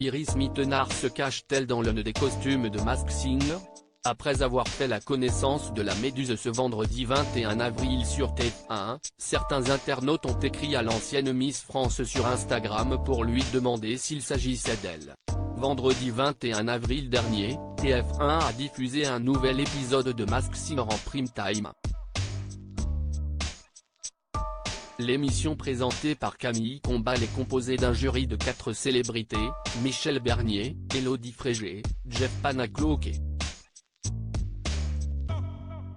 Iris Mittenard se cache-t-elle dans l'un des costumes de Masked Singer? Après avoir fait la connaissance de la Méduse ce vendredi 21 avril sur TF1, certains internautes ont écrit à l'ancienne Miss France sur Instagram pour lui demander s'il s'agissait d'elle. Vendredi 21 avril dernier, TF1 a diffusé un nouvel épisode de Masked Singer en prime time. L'émission présentée par Camille Combal est composée d'un jury de 4 célébrités, Michel Bernier, Élodie Frégé, Jeff Panaclock et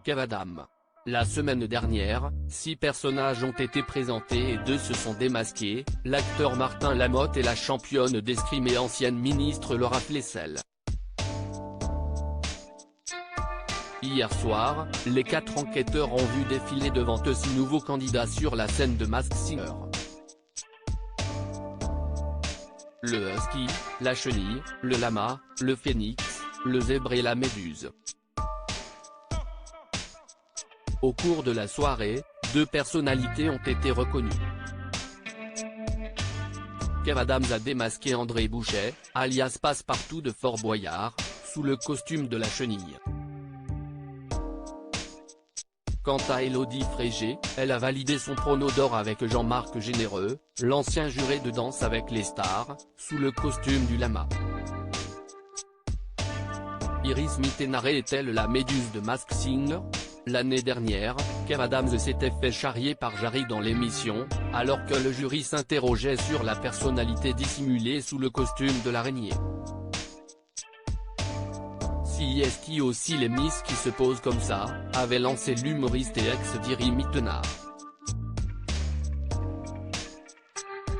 Kev Adams. La semaine dernière, 6 personnages ont été présentés et 2 se sont démasqués, l'acteur Martin Lamotte et la championne d'escrime et ancienne ministre Laura Flessel. Hier soir, les 4 enquêteurs ont vu défiler devant eux 6 nouveaux candidats sur la scène de Masked Singer. Le husky, la chenille, le lama, le phénix, le zèbre et la méduse. Au cours de la soirée, 2 personnalités ont été reconnues. Kev Adams a démasqué André Bouchet, alias Passepartout de Fort Boyard, sous le costume de la chenille. Quant à Élodie Frégé, elle a validé son prono d'or avec Jean-Marc Généreux, l'ancien juré de Danse avec les stars, sous le costume du lama. Iris Mittenard est-elle la Méduse de Masked Singer? L'année dernière, Kev Adams s'était fait charrier par Jarry dans l'émission, alors que le jury s'interrogeait sur la personnalité dissimulée sous le costume de l'araignée. Si est-il aussi les Miss qui se posent comme ça, avait lancé l'humoriste et ex-Iris Mittenard.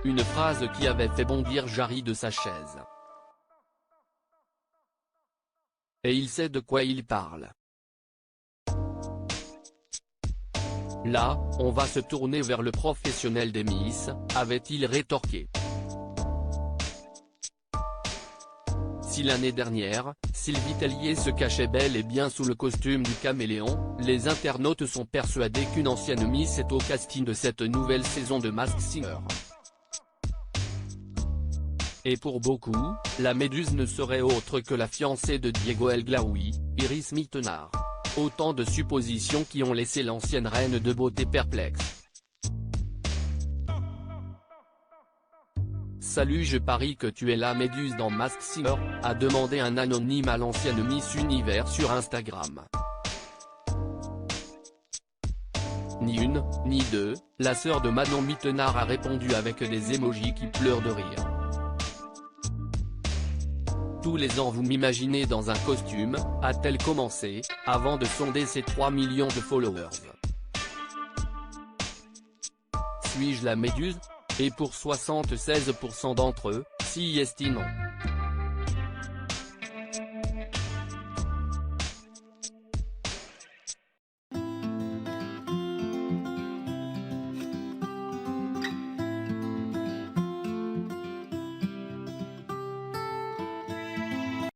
Une phrase qui avait fait bondir Jarry de sa chaise. Et il sait de quoi il parle. Là, on va se tourner vers le professionnel des Miss, avait-il rétorqué. Si l'année dernière, Sylvie Tellier se cachait bel et bien sous le costume du caméléon, les internautes sont persuadés qu'une ancienne Miss est au casting de cette nouvelle saison de Masked Singer. Et pour beaucoup, la Méduse ne serait autre que la fiancée de Diego El Glaoui, Iris Mittenard. Autant de suppositions qui ont laissé l'ancienne reine de beauté perplexe. Salut, je parie que tu es la Méduse dans Masked Singer, a demandé un anonyme à l'ancienne Miss Univers sur Instagram. Ni une, ni deux, la sœur de Manon Mittenard a répondu avec des émojis qui pleurent de rire. Tous les ans vous m'imaginez dans un costume, a-t-elle commencé, avant de sonder ses 3 millions de followers. Suis-je la Méduse? Et pour 76% d'entre eux, si est non.